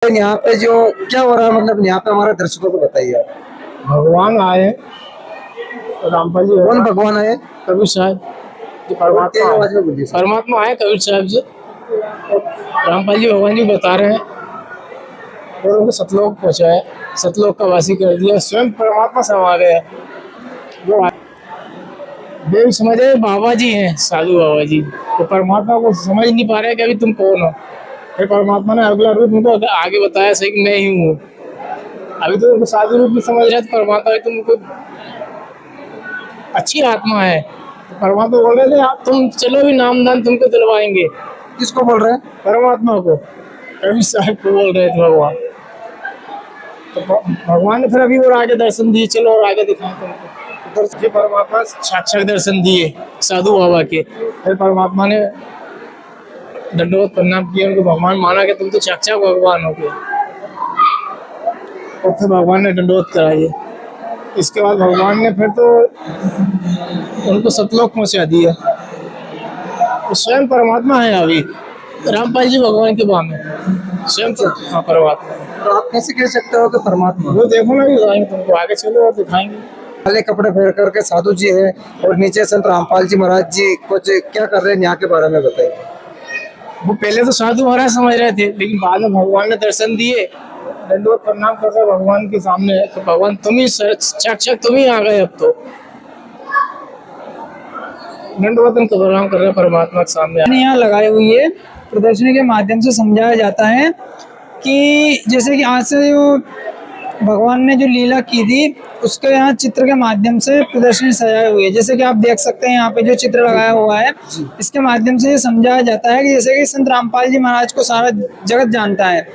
लेकिन यहाँ पे जो क्या हो रहा है, मतलब यहाँ पे हमारे दर्शकों को बताइए आप। भगवान आए, रामपाल जी कौन भगवान है? कबीर साहब जी, तेज आवाज में बोलिए सर। परमात्मा आए कबीर साहब जी, रामपाल जी भगवान जी बता रहे हैं और उनको सतलोक पहुंचाया, सतलोक का वासी कर दिया, स्वयं परमात्मा समा गया। वो देव समझ रहे बाबा जी हैं, साधु बाबा जी, तो परमात्मा को समझ नहीं पा रहे कि अभी तुम कौन हो। फिर परमात्मा ने अगला रूप उनको आगे बताया सही कि मैं ही हूँ। अभी तो उनको साधु रूप में समझ रहे, तो परमात्मा भी तुमको अच्छी आत्मा है, तो परमात्मा बोल रहे थे आप तुम चलो भी नामदान तुमको दिलवाएंगे। किसको बोल रहे हैं? परमात्मा को, कबीर साहब को बोल रहे थे भगवान। तो भगवान ने फिर अभी और आगे दर्शन दिए, चलो और आगे दिखाएं तुमको। जी परमात्मा साक्षात दर्शन दिए साधु बाबा के। फिर परमात्मा ने दंडवत प्रणाम किया, उनको भगवान माना कि तुम तो साक्षात भगवान हो गए। और फिर भगवान ने दंडवत कराइए। इसके बाद भगवान ने फिर तो उनको सतलोक पहुंचा दिया। तो स्वयं परमात्मा है अभी, रामपाल जी भगवान के बाम में स्वयं परमात्मा। तो आप कैसे कह सकते हो कि परमात्मा? वो देखो ना, दिखाएंगे तुमको, आगे चलो और दिखाएंगे। काले कपड़े पहन करके साधु जी है और नीचे संत रामपाल जी महाराज जी कुछ क्या कर रहे हैं यहाँ के बारे में बताइए। वो पहले तो साधु महाराज समझ रहे थे, लेकिन बाद में भगवान ने दर्शन दिए, दंडवत प्रणाम कर रहे भगवान के सामने, तो भगवान तुम ही साक्षात तुम ही आ गए। अब तो दंडवत प्रणाम कर रहे परमात्मा के सामने। यहाँ लगाई हुई है, प्रदर्शनी के माध्यम से समझाया जाता है कि जैसे कि आज से जो भगवान ने जो लीला की थी उसके यहाँ चित्र के माध्यम से प्रदर्शनी सजाई हुई है। जैसे कि आप देख सकते हैं यहाँ पे जो चित्र लगाया हुआ है, इसके माध्यम से ये समझाया जाता है कि जैसे कि संत रामपाल जी महाराज को सारा जगत जानता है,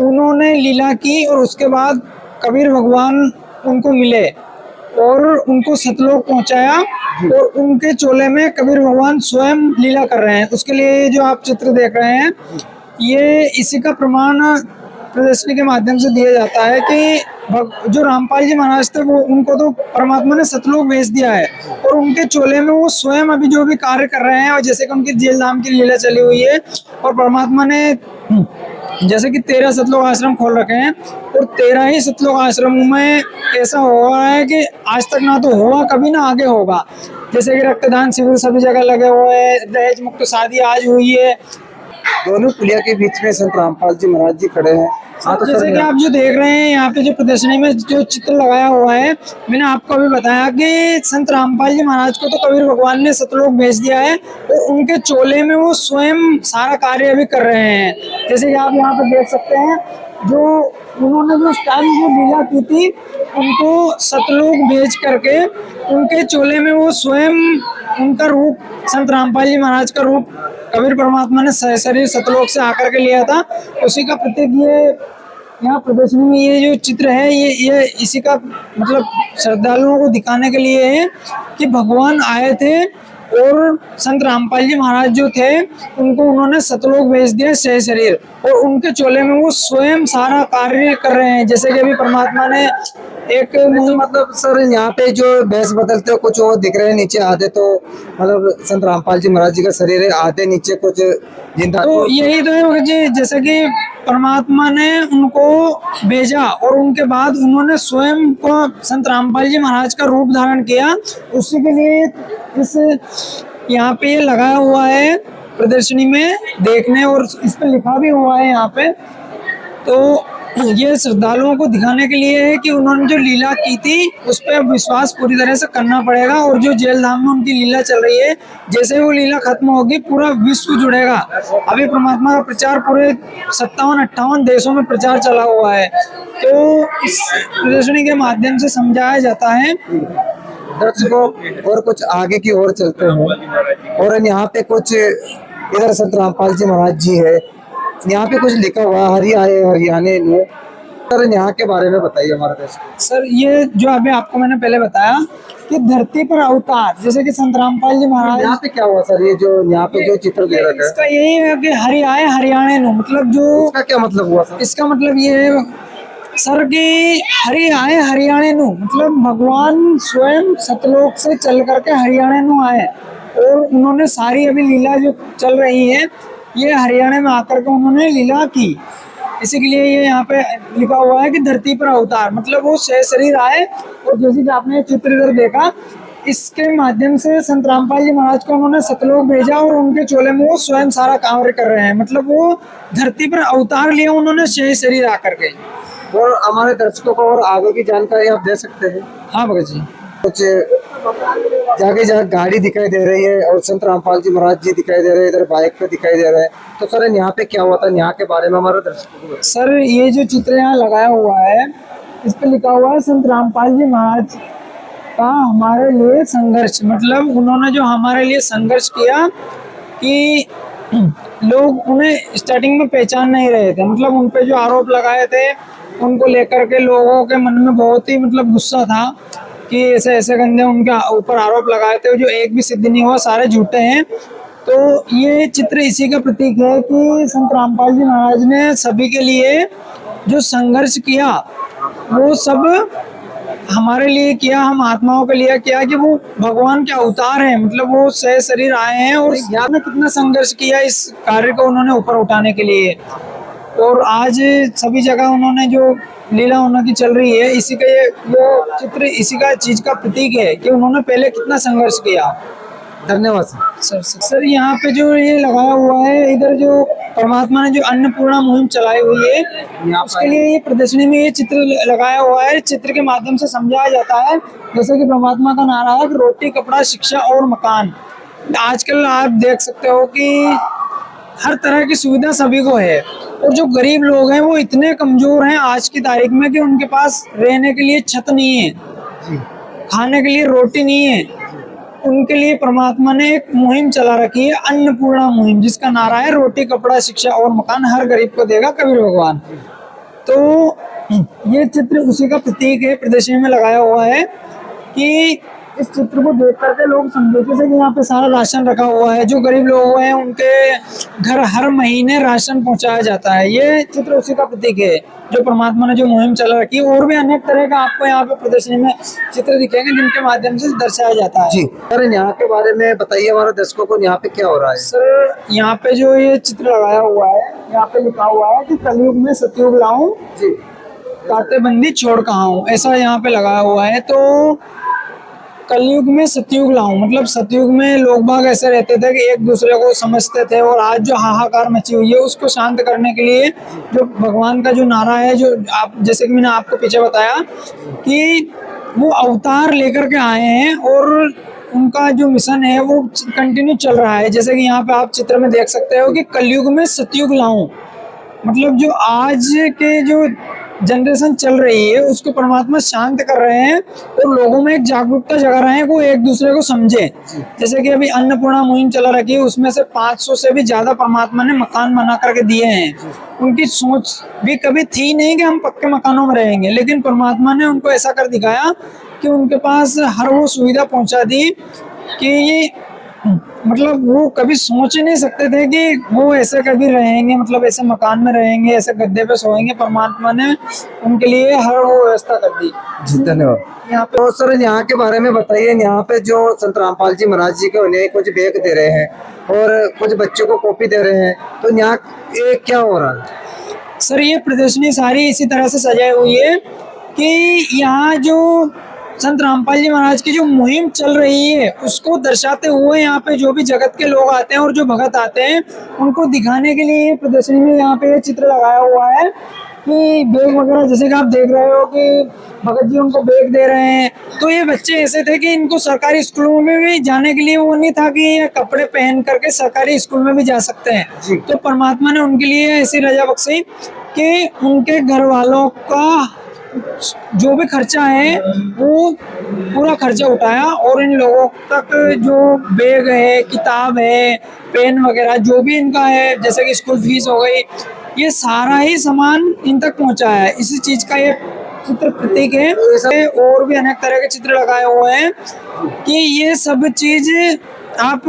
उन्होंने लीला की और उसके बाद कबीर भगवान उनको मिले और उनको सतलोक पहुंचाया और उनके चोले में कबीर भगवान स्वयं लीला कर रहे हैं। उसके लिए जो आप चित्र देख रहे हैं, ये इसी का प्रमाण प्रदर्शनी के माध्यम से दिया जाता है कि जो रामपाल जी महाराज थे वो उनको तो परमात्मा ने सतलोक भेज दिया है और उनके चोले में वो स्वयं अभी जो भी कार्य कर रहे हैं, और जैसे कि उनकी जेल धाम की लीला चली हुई है और परमात्मा ने जैसे कि 13 सतलोक आश्रम खोल रखे हैं और 13 ही सतलोक आश्रमों में ऐसा हो रहा है कि आज तक ना तो हुआ, कभी ना आगे होगा। जैसे कि रक्तदान शिविर सभी जगह लगे हुए हैं, दहेज मुक्त शादी आज हुई है। दोनों पुलिया के बीच में संत रामपाल जी महाराज जी खड़े हैं। हाँ, तो जैसे कि आप जो देख रहे हैं यहाँ पे जो प्रदर्शनी में जो चित्र लगाया हुआ है, मैंने आपको अभी बताया कि संत रामपाल जी महाराज को तो कबीर भगवान ने सतलोक भेज दिया है और उनके चोले में वो स्वयं सारा कार्य अभी कर रहे हैं। जैसे कि आप यहाँ पे देख सकते हैं, जो उन्होंने जो उस टाइम जो लीला की थी उनको सतलोक भेज करके उनके चोले में वो स्वयं उनका रूप, संत रामपाल जी महाराज का रूप कबीर परमात्मा ने शरीर सतलोक से आकर के लिया था। उसी का प्रतीक ये यहाँ प्रदर्शनी में ये जो चित्र है, ये इसी का मतलब श्रद्धालुओं को दिखाने के लिए है कि भगवान आए थे और संत रामपाल जी महाराज जो थे उनको उन्होंने सतलोक भेज दिया सह शरीर और उनके चोले में वो स्वयं सारा कार्य कर रहे हैं। जैसे कि अभी परमात्मा ने एक मतलब सर यहाँ पे जो भैंस बदलते हो कुछ और दिख रहे हैं, नीचे आधे तो मतलब संत रामपाल जी महाराज जी का शरीर है, आधे नीचे कुछ जिंदा। तो यही तो है जी, जैसे कि परमात्मा ने उनको भेजा और उनके बाद उन्होंने स्वयं को संत रामपाल जी महाराज का रूप धारण किया। उसी के लिए इस यहाँ पे लगाया हुआ है प्रदर्शनी में देखने, और इस पे लिखा भी हुआ है यहाँ पे। तो ये श्रद्धालुओं को दिखाने के लिए है कि उन्होंने जो लीला की थी उस पर विश्वास पूरी तरह से करना पड़ेगा। और जो जेल धाम में उनकी लीला चल रही है, जैसे वो लीला खत्म होगी पूरा विश्व जुड़ेगा। अभी परमात्मा का प्रचार पूरे 57-58 देशों में प्रचार चला हुआ है। तो इस प्रदर्शनी के माध्यम से समझाया जाता है। दर्शकों और कुछ आगे की ओर चलते हैं और यहाँ पे कुछ इधर संत रामपाल जी महाराज जी है, यहाँ पे कुछ लिखा हुआ हरियाणे में। सर यहाँ के बारे में बताइए हमारे देश। सर ये जो अभी आपको मैंने पहले बताया कि धरती पर अवतार, जैसे कि संत रामपाल जी महाराज, यहाँ पे क्या हुआ सर? ये जो यहाँ पे जो चित्र दे रखा है इसका यही है कि हरि आए हरियाणे नु, मतलब जो इसका क्या मतलब हुआ सर? इसका मतलब ये है सर कि हरि आए हरियाणे नु, मतलब भगवान स्वयं सतलोक से चल करके हरियाणा नु आए और उन्होंने सारी अभी लीला जो चल रही है ये हरियाणा में आकर के उन्होंने लीला की। इसी के लिए ये यहाँ पे लिखा हुआ है कि धरती पर अवतार, मतलब वो शरीर आए। और जैसे कि आपने चित्र इधर देखा, इसके माध्यम से संत रामपाल जी महाराज को उन्होंने सतलोक भेजा और उनके चोले में वो स्वयं सारा कार्य कर रहे हैं, मतलब वो धरती पर अवतार लिया उन्होंने शरीर आकर के। और हमारे दर्शकों को और आगे की जानकारी आप दे सकते हैं? हाँ भगत जी, कुछ जाके जहाँ गाड़ी दिखाई दे रही है और संत रामपाल जी महाराज जी दिखाई दे रहे हैं, इधर बाइक पे दिखाई दे रहे हैं, तो सर यहाँ पे क्या हुआ था, यहाँ के बारे में हमारे दर्शकों को बताइए। सर ये जो चित्र यहाँ लगाया हुआ है, इस पे लिखा हुआ है संत रामपाल जी महाराज का हमारे लिए संघर्ष, मतलब उन्होंने जो हमारे लिए संघर्ष किया कि लोग उन्हें स्टार्टिंग में पहचान नहीं रहे थे, मतलब उन पे जो आरोप लगाए थे उनको लेकर के लोगों के मन में बहुत ही मतलब गुस्सा था कि ऐसे ऐसे गंदे उनके ऊपर आरोप लगाए थे जो एक भी सिद्ध नहीं हुआ, सारे झूठे हैं। तो ये चित्र इसी का प्रतीक है कि संत रामपाल जी महाराज ने सभी के लिए जो संघर्ष किया वो सब हमारे लिए किया, हम आत्माओं के लिए किया, कि वो भगवान के अवतार हैं, मतलब वो शरीर आए हैं और यहाँ में कितना संघर्ष किया इस कार्य को उन्होंने ऊपर उठाने के लिए। और आज सभी जगह उन्होंने जो लीला उन्होंने की चल रही है, इसी का ये वो चित्र इसी का चीज का प्रतीक है कि उन्होंने पहले कितना संघर्ष किया। धन्यवाद सर यहाँ पे जो ये लगाया हुआ है, इधर जो परमात्मा ने जो अन्नपूर्णा मुहिम चलाई हुई है, उसके लिए ये प्रदर्शनी में ये चित्र लगाया हुआ है। चित्र के माध्यम से समझाया जाता है, जैसे कि परमात्मा का नारा है कि रोटी, कपड़ा, शिक्षा और मकान। आजकल आप देख सकते हो कि हर तरह की सुविधा सभी को है, और जो गरीब लोग हैं वो इतने कमजोर हैं आज की तारीख में कि उनके पास रहने के लिए छत नहीं है, खाने के लिए रोटी नहीं है। उनके लिए परमात्मा ने एक मुहिम चला रखी है, अन्नपूर्णा मुहिम, जिसका नारा है रोटी, कपड़ा, शिक्षा और मकान हर गरीब को देगा कबीर भगवान। तो ये चित्र उसी का प्रतीक है, प्रदर्शनी में लगाया हुआ है कि इस चित्र को देख करके लोग समझे जैसे कि यहाँ पे सारा राशन रखा हुआ है, जो गरीब लोग हैं उनके घर हर महीने राशन पहुंचाया जाता है। ये चित्र उसी का प्रतीक है जो परमात्मा ने जो मुहिम चला रखी है। और भी अनेक तरह का आपको यहाँ पे प्रदर्शनी में चित्र दिखेंगे जिनके माध्यम से दर्शाया जाता है। जी सर, यहाँ के बारे में बताइए हमारे दर्शकों को, यहाँ पे क्या हो रहा है? सर यहाँ पे जो ये चित्र लगाया हुआ है, यहाँ पे लिखा हुआ है कि कलयुग में सतयुग लाऊं, जी, कांटे बंदी छोड़ कहाँ हूँ, ऐसा यहाँ पे लगाया हुआ है। तो कलयुग में सतयुग लाऊं, मतलब सतयुग में लोग बाग ऐसे रहते थे कि एक दूसरे को समझते थे, और आज जो हाहाकार मची हुई है उसको शांत करने के लिए जो भगवान का जो नारा है, जो आप जैसे कि मैंने आपको पीछे बताया कि वो अवतार लेकर के आए हैं और उनका जो मिशन है वो कंटिन्यू चल रहा है। जैसे कि यहाँ पे आप चित्र में देख सकते हो कि कलयुग में सतयुग लाऊं, मतलब जो आज के जो जनरेशन चल रही है उसको परमात्मा शांत कर रहे हैं और लोगों में एक जागरूकता जगा रहे हैं, वो एक दूसरे को समझे। जैसे कि अभी अन्नपूर्णा मुहिम चला रखी है, उसमें से 500 से भी ज्यादा परमात्मा ने मकान बना करके दिए हैं। उनकी सोच भी कभी थी नहीं कि हम पक्के मकानों में रहेंगे, लेकिन परमात्मा ने उनको ऐसा कर दिखाया कि उनके पास हर वो सुविधा पहुंचा दी कि ये मतलब वो कभी सोच ही नहीं सकते थे कि वो ऐसे कभी रहेंगे, मतलब ऐसे मकान में रहेंगे, ऐसे गद्दे पे सोएंगे। परमात्मा ने उनके लिए हर वो व्यवस्था कर दी। धन्यवाद। यहाँ पे तो सर यहाँ के बारे में बताइए, यहाँ पे जो संत रामपाल जी महाराज जी को उन्हें कुछ बैग दे रहे हैं और कुछ बच्चों को कॉपी दे रहे हैं, तो यहाँ ये क्या हो रहा है? सर ये प्रदर्शनी सारी इसी तरह से सजाई हुई है कि यहाँ जो संत रामपाल जी महाराज की जो मुहिम चल रही है उसको दर्शाते हुए यहाँ पे जो भी जगत के लोग आते हैं और जो भगत आते हैं उनको दिखाने के लिए प्रदर्शनी में यहाँ पे चित्र लगाया हुआ है कि बैग वगैरह, जैसे कि आप देख रहे हो कि भगत जी उनको बैग दे रहे हैं। तो ये बच्चे ऐसे थे कि इनको सरकारी स्कूलों में भी जाने के लिए वो नहीं था कि ये कपड़े पहन करके सरकारी स्कूल में भी जा सकते हैं। तो परमात्मा ने उनके लिए ऐसी रजा बख्शी कि उनके घर वालों का जो भी खर्चा है वो पूरा खर्चा उठाया और इन लोगों तक जो बैग है, किताब है, पेन वगैरह जो भी इनका है, जैसे कि स्कूल फीस हो गई, ये सारा ही सामान इन तक पहुंचाया है। इसी चीज का ये चित्र प्रतीक है। और भी अनेक तरह के चित्र लगाए हुए हैं कि ये सब चीज आप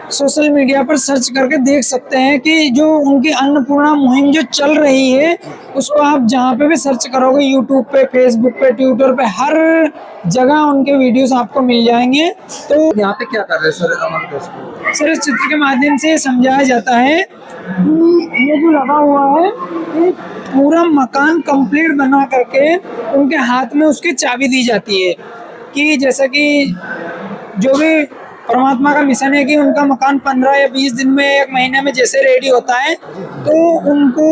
सोशल मीडिया पर सर्च करके देख सकते हैं कि जो उनकी अन्नपूर्णा मुहिम जो चल रही है उसको आप जहाँ पे भी सर्च करोगे, यूट्यूब पे, फेसबुक पे, ट्विटर पे, हर जगह उनके वीडियोस आपको मिल जाएंगे। तो यहाँ पे क्या कर रहे हैं सर हमारे दोस्त? सर इस चित्र के माध्यम से समझाया जाता है कि ये जो लगा हुआ है कि पूरा मकान कंप्लीट बना करके उनके हाथ में उसकी चाबी दी जाती है कि जैसा कि जो भी परमात्मा का मिशन है कि उनका मकान 15 या 20 दिन में, 1 महीने में जैसे रेडी होता है, तो उनको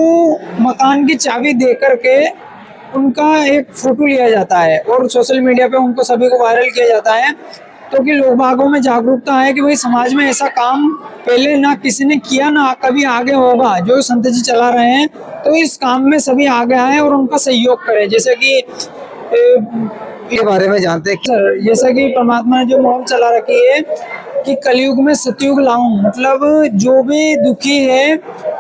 मकान की चाबी दे करके उनका एक फोटो लिया जाता है और सोशल मीडिया पे उनको सभी को वायरल किया जाता है, तो कि लोग बागों में जागरूकता है कि भाई समाज में ऐसा काम पहले ना किसी ने किया ना कभी आगे होगा। जो संत जी चला रहे हैं तो इस काम में सभी आगे आए और उनका सहयोग करें। जैसे कि के बारे में जानते हैं सर, जैसा कि परमात्मा ने जो मुहिम चला रखी है कि कलयुग में सतयुग लाऊं, मतलब जो भी दुखी है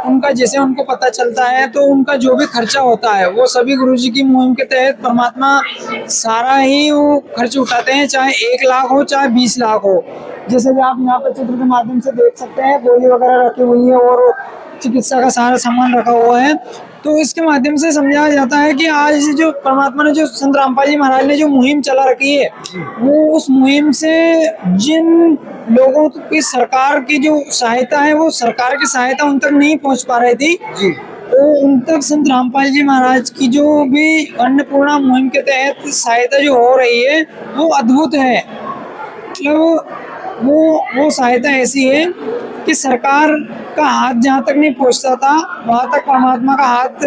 उनका जैसे उनको पता चलता है तो उनका जो भी खर्चा होता है वो सभी गुरुजी की मुहिम के तहत परमात्मा सारा ही वो खर्च उठाते हैं, चाहे 1 लाख हो चाहे 20 लाख हो। जैसे कि आप यहाँ पर चित्र के माध्यम से देख सकते हैं, गोली वगैरह रखी हुई है और चिकित्सा का सारा सामान रखा हुआ है। तो इसके माध्यम से समझाया जाता है कि आज जो परमात्मा ने जो संत रामपाल जी महाराज ने जो मुहिम चला रखी है वो उस मुहिम से जिन लोगों की सरकार की जो सहायता है वो सरकार की सहायता उन तक नहीं पहुंच पा रही थी जी, तो उन तक संत रामपाल जी महाराज की जो भी अन्नपूर्णा मुहिम के तहत सहायता जो हो रही है वो अद्भुत है। मतलब वो सहायता ऐसी है कि सरकार का हाथ जहाँ तक नहीं पहुँचता था वहाँ तक परमात्मा का हाथ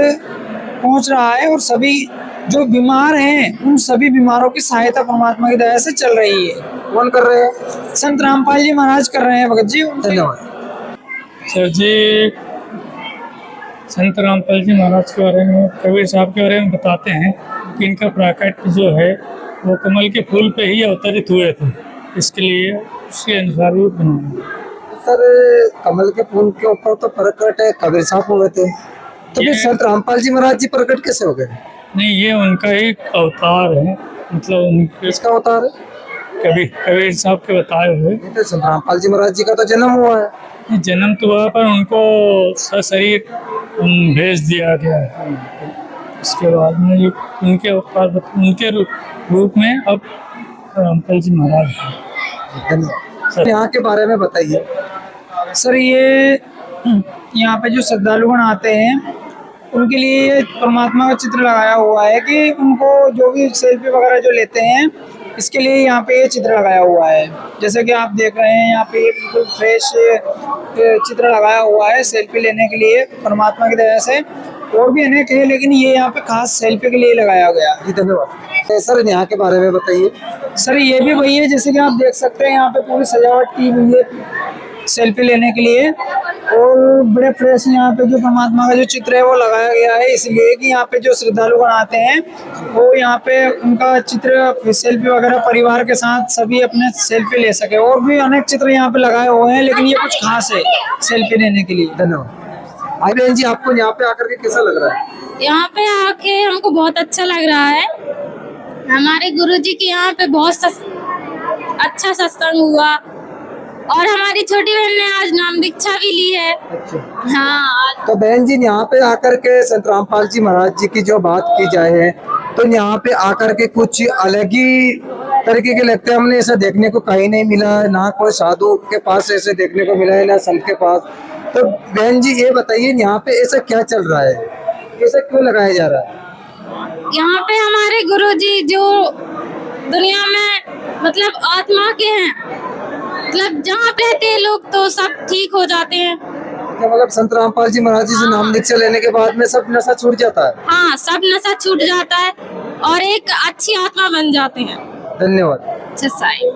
पहुँच रहा है और सभी जो बीमार हैं उन सभी बीमारों की सहायता परमात्मा की दया से चल रही है। कौन कर रहे हैं? संत रामपाल जी महाराज कर रहे हैं भगत जी। धन्यवाद सर जी, संत रामपाल जी महाराज के बारे में, कबीर साहब के बारे में बताते हैं कि इनका प्राकट्य जो है वो कमल के फूल पे ही अवतरित हुए थे, इसके लिए उसके अनुसार भी बनाया। सर, कमल के फूल के ऊपर तो प्रकट है कबीर साहब हुए थे, तो फिर संत रामपाल जी महाराज जी प्रकट कैसे हो गए? नहीं, ये उनका एक अवतार है, मतलब उनके किसका अवतार है? कबीर साहब के बताए हुए। तो संत रामपाल जी महाराज जी का तो जन्म हुआ है। जन्म तो हुआ पर उनको सशरीर भेज दिया गया है। इसके बाद में जो उनके अवतार उनके रूप में अब रामपाल जी महाराज हैं। धन्यवाद। यहाँ के बारे में बताइए सर। ये यहाँ पे जो श्रद्धालुगण आते हैं उनके लिए परमात्मा का चित्र लगाया हुआ है कि उनको जो भी सेल्फी वगैरह जो लेते हैं इसके लिए यहाँ पे ये चित्र लगाया हुआ है। जैसे कि आप देख रहे हैं यहाँ पे ये बिल्कुल फ्रेश चित्र लगाया हुआ है सेल्फी लेने के लिए परमात्मा की दया से। और भी अनेक है लेकिन ये यहाँ पे खास सेल्फी के लिए लगाया गया। जी धन्यवाद। सर, यहाँ के बारे में बताइए। सर, ये भी वही है, जैसे कि आप देख सकते हैं यहाँ पे पूरी सजावट की हुई है सेल्फी लेने के लिए और बड़े फ्रेश यहाँ पे जो परमात्मा का जो चित्र है वो लगाया गया है, इसलिए कि यहाँ पे जो श्रद्धालुगण आते हैं वो यहाँ पे उनका चित्र सेल्फी वगैरह परिवार के साथ सभी अपने सेल्फी ले सके। और भी अनेक चित्र यहाँ पे लगाए हुए हैं लेकिन ये कुछ खास है सेल्फी लेने के लिए। धन्यवाद। आई बहन जी, आपको यहाँ पे आकर के कैसा लग रहा है? यहाँ पे आके हमको बहुत अच्छा लग रहा है। हमारे गुरुजी के यहाँ पे बहुत अच्छा सत्संग हुआ और हमारी छोटी बहन ने आज नाम दीक्षा भी ली है। अच्छा। हाँ। तो बहन जी, यहाँ पे आकर के संत रामपाल जी महाराज जी की जो बात की जाए तो यहाँ पे आकर के कुछ अलग ही तरीके के लगते हैं। हमने ऐसा देखने को कहीं नहीं मिला, ना कोई साधु के पास ऐसे देखने को मिला है ना संत के पास। तो बहन जी ये बताइए, यहाँ पे ऐसा क्या चल रहा है, ऐसा क्यों लगाया जा रहा है? यहाँ पे हमारे गुरुजी जो दुनिया में मतलब आत्मा के हैं, मतलब जहाँ रहते हैं लोग तो सब ठीक हो जाते हैं। मतलब संत रामपाल जी महाराज जी से नाम दीक्षा लेने के बाद में सब नशा छूट जाता है? हाँ, सब नशा छूट जाता है और एक अच्छी आत्मा बन जाते हैं। धन्यवाद। सच्चाई।